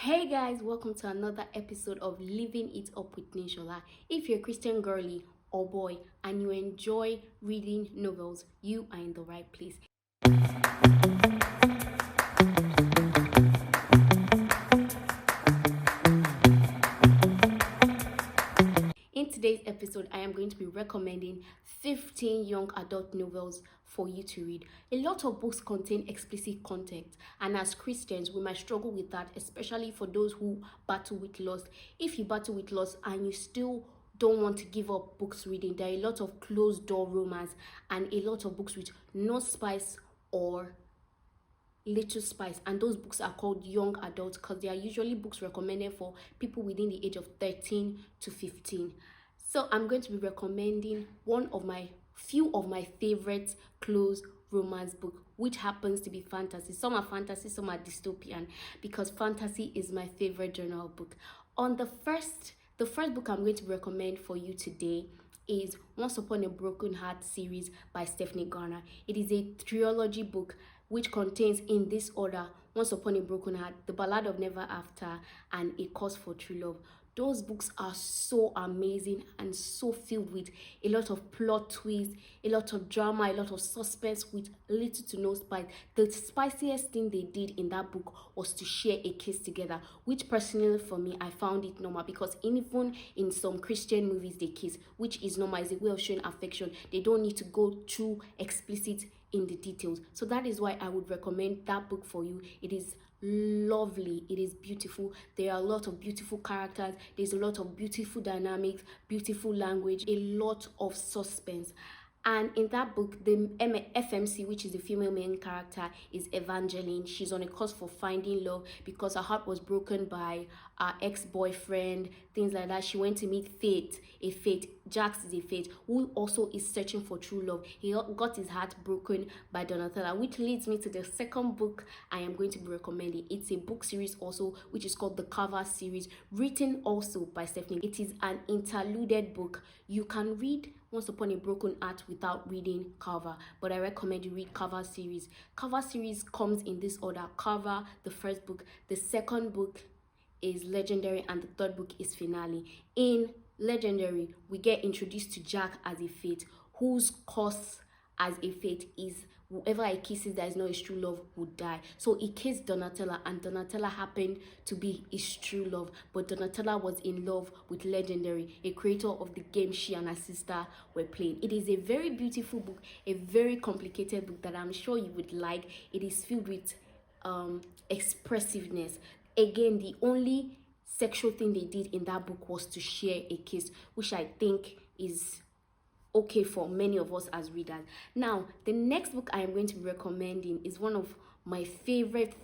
Hey guys, welcome to another episode of Living It Up with Ninsolainthekitchen. If you're a Christian girly or boy and you enjoy reading novels, you are in the right place. In today's episode, I am going to be recommending 15 young adult novels for you to read. A lot of books contain explicit content, and as Christians, we might struggle with that, especially for those who battle with lust. If you battle with lust and you still don't want to give up books reading, there are a lot of closed door romance and a lot of books with no spice or little spice, and those books are called young adults because they are usually books recommended for people within the age of 13 to 15. So I'm going to be recommending few of my favorite close romance book, which happens to be fantasy. Some are fantasy, some are dystopian, because fantasy is my favorite genre of book. The first book I'm going to recommend for you today is Once Upon a Broken Heart series by Stephanie Garner. It is a trilogy book which contains in this order Once Upon a Broken Heart, The Ballad of Never After, and A Cause for True Love. Those books are so amazing and so filled with a lot of plot twists, a lot of drama, a lot of suspense with little to no spice. The spiciest thing they did in that book was to share a kiss together, which personally for me, I found it normal, because even in some Christian movies they kiss, which is normal, is a way of showing affection. They don't need to go too explicit in the details. So that is why I would recommend that book for you. It is lovely, it is beautiful. There are a lot of beautiful characters, there's a lot of beautiful dynamics, beautiful language, a lot of suspense. And in that book, the FMC, which is the female main character, is Evangeline. She's on a course for finding love because her heart was broken by her ex-boyfriend, things like that. She went to meet Jax is a Fate, who also is searching for true love. He got his heart broken by Donatella, which leads me to the second book I am going to be recommending. It's a book series also, which is called the Cover series, written also by Stephanie. It is an interluded book. You can read Once Upon a Broken Heart without reading Cover, but I recommend you read Cover series. Cover series comes in this order: Cover, the first book, the second book is Legendary, and the third book is Finale. In Legendary, we get introduced to Jack as a Fate, whose cause as a Fate is whoever he kisses that is not his true love would die. So he kissed Donatella, and Donatella happened to be his true love, but Donatella was in love with Legendary, a creator of the game she and her sister were playing. It is a very beautiful book, a very complicated book that I'm sure you would like. It is filled with expressiveness. Again, the only sexual thing they did in that book was to share a kiss, which I think is okay for many of us as readers. Now, the next book I am going to be recommending is one of my favorite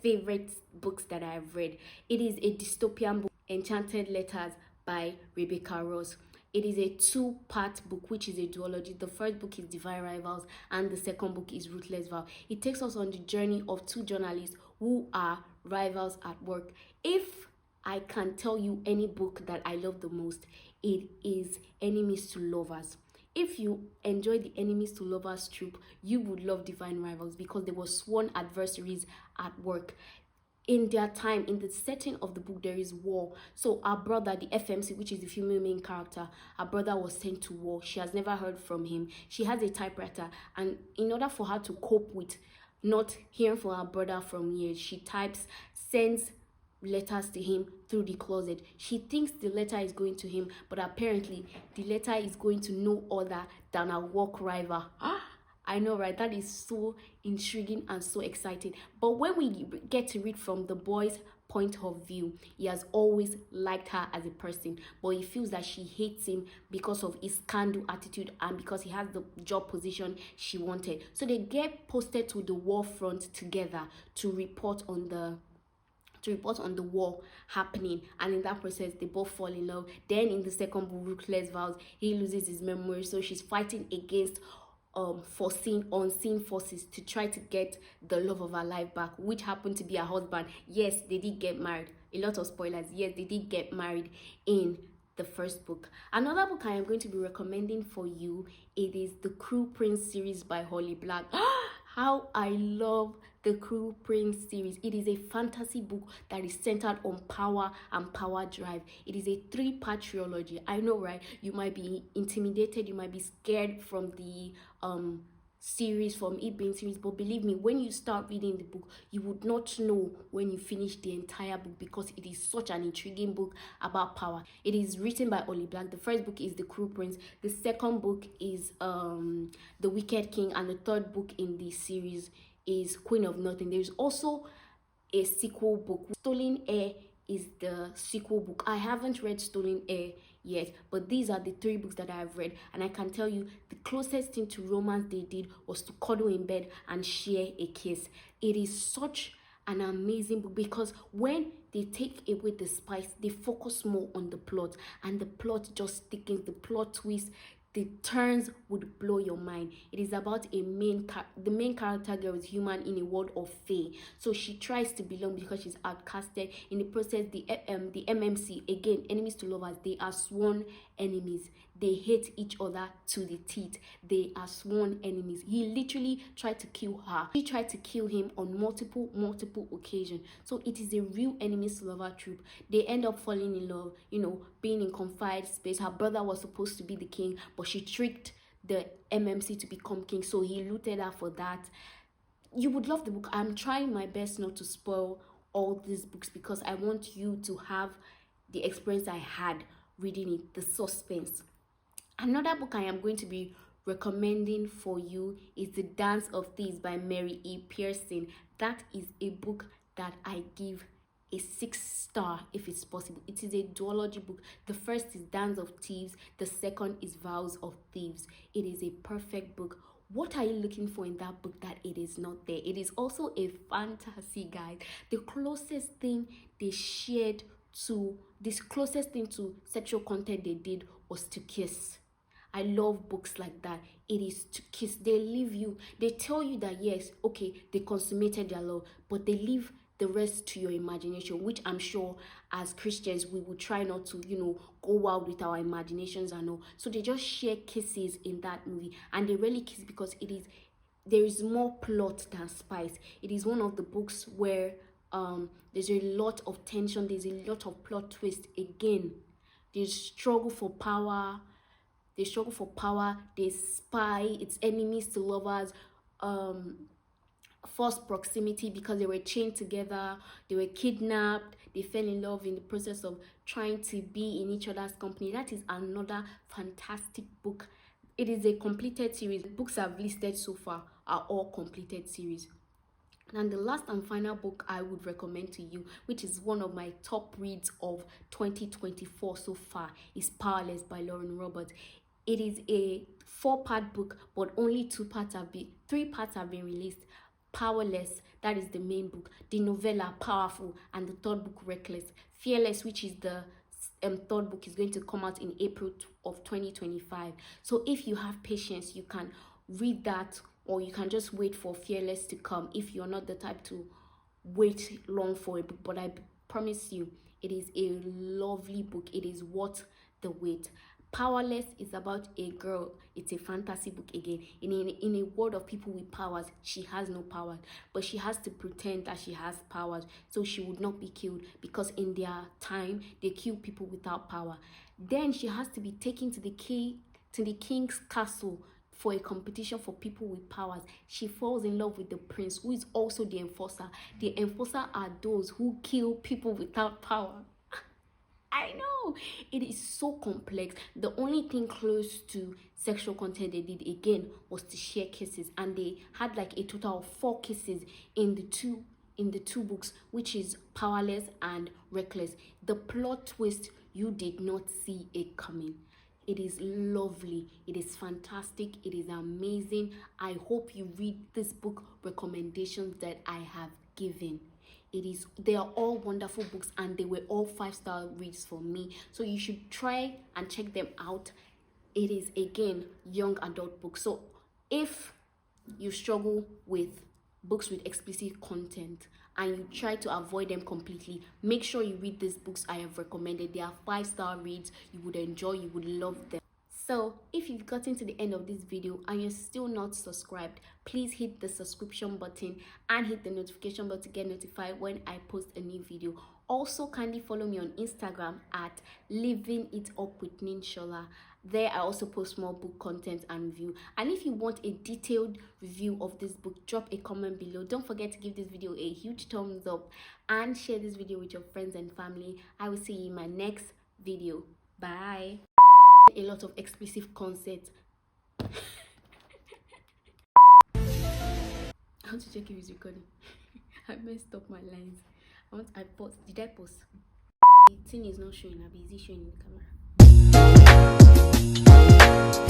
books that I have read. It is a dystopian book, Enchanted Letters by Rebecca Ross. It is a two-part book, which is a duology. The first book is Divine Rivals, and the second book is Ruthless Vow. It takes us on the journey of two journalists who are rivals at work. If I can tell you any book that I love the most, it is Enemies to Lovers. If you enjoy the Enemies to Lovers trope, you would love Divine Rivals, because they were sworn adversaries at work. In their time, in the setting of the book, there is war. So our brother, the FMC, which is the female main character, our brother was sent to war. She has never heard from him. She has a typewriter, and in order for her to cope with not hearing from her brother from years, she types, sends letters to him through the closet. She thinks the letter is going to him, but apparently the letter is going to no other than a work rival. I know, right? That is so intriguing and so exciting. But when we get to read from the boy's point of view, he has always liked her as a person, but he feels that she hates him because of his can-do attitude and because he has the job position she wanted. So they get posted to the war front together to report on the war happening, and in that process they both fall in love. Then in the second book, Ruthless Vows, he loses his memory, so she's fighting against unseen forces to try to get the love of her life back, which happened to be her husband. Yes, they did get married. A lot of spoilers. Yes, they did get married in the first book. Another book I am going to be recommending for you, it is the Cruel Prince series by Holly Black. How I love the Cruel Prince series. It is a fantasy book that is centered on power and power drive. It is a 3-part trilogy. I know, right? You might be intimidated, you might be scared from the series, from it being series, but believe me, when you start reading the book, you would not know when you finish the entire book, because it is such an intriguing book about power. It is written by Oli Black. The first book is The Cruel Prince, the second book is The Wicked King, and the third book in the series is Queen of Nothing. There's also a sequel book. Stolen Heir is the sequel book. I haven't read Stolen Heir yet, but these are the 3 books that I have read, and I can tell you the closest thing to romance they did was to cuddle in bed and share a kiss. It is such an amazing book, because when they take away the spice, they focus more on the plot, and the plot just thickens. The plot twist, the turns would blow your mind. It is about the main character girl is human in a world of fae, so she tries to belong because she's outcasted. In the process, the MMC, again, enemies to lovers, they are sworn enemies. They hate each other to the teeth. They are sworn enemies. He literally tried to kill her. She tried to kill him on multiple occasions. So it is a real enemies to lover trope. They end up falling in love, being in confined space. Her brother was supposed to be the king, but she tricked the MMC to become king, so he looted her for that. You would love the book. I'm trying my best not to spoil all these books, because I want you to have the experience I had reading it, the suspense. Another book I am going to be recommending for you is The Dance of Thieves by Mary E. Pearson. That is a book that I give a 6-star if it's possible. It is a duology book. The first is Dance of Thieves, the second is Vows of Thieves. It is a perfect book. What are you looking for in that book that it is not there? It is also a fantasy, guide. The closest thing they shared to this closest thing to sexual content they did was to kiss. I love books like that. It is to kiss. They leave you, they tell you that yes, okay, they consummated their love, but they leave the rest to your imagination, which I'm sure as Christians we will try not to, go wild with our imaginations and all. So they just share kisses in that movie, and they really kiss because there is more plot than spice. It is one of the books where there's a lot of tension, there's a lot of plot twist. Again, there's struggle for power, there's spy, it's enemies to lovers, forced proximity because they were chained together, they were kidnapped, they fell in love in the process of trying to be in each other's company. That is another fantastic book. It is a completed series. The books I've listed so far are all completed series. And the last and final book I would recommend to you, which is one of my top reads of 2024 so far, is Powerless by Lauren Roberts. It is a 4-part book, but only 3 parts have been released. Powerless, that is the main book. The novella, Powerful, and the 3rd book, Reckless. Fearless, which is the 3rd book, is going to come out in April of 2025. So if you have patience, you can read that, or you can just wait for Fearless to come if you're not the type to wait long for a book. But I promise you, it is a lovely book. It is worth the wait. Powerless is about a girl. It's a fantasy book again. In a world of people with powers, she has no power, but she has to pretend that she has powers so she would not be killed, because in their time they kill people without power. Then she has to be taken to the king's castle for a competition for people with powers. She falls in love with the prince, who is also the enforcer. The enforcer are those who kill people without power. I know, it is so complex. The only thing close to sexual content they did again was to share kisses, and they had like a total of 4 kisses in the two books, which is Powerless and Reckless. The plot twist, you did not see it coming. It is lovely, it is fantastic, it is amazing. I hope you read this book recommendations that I have given. They are all wonderful books, and they were all 5-star reads for me, so you should try and check them out. It is again young adult books, so if you struggle with books with explicit content and you try to avoid them completely, make sure you read these books I have recommended. They are 5-star reads. You would enjoy, you would love them. So if you've gotten to the end of this video and you're still not subscribed, please hit the subscription button and hit the notification bell to get notified when I post a new video. Also, kindly follow me on Instagram at Living It Up with Ninshola. There I also post more book content and review. And if you want a detailed review of this book, drop a comment below. Don't forget to give this video a huge thumbs up and share this video with your friends and family. I will see you in my next video. Bye. A lot of explicit content. I want to check if it's recording. I messed up my lines. I paused. Did I pause? The thing is not showing. I'll be easy showing in the camera.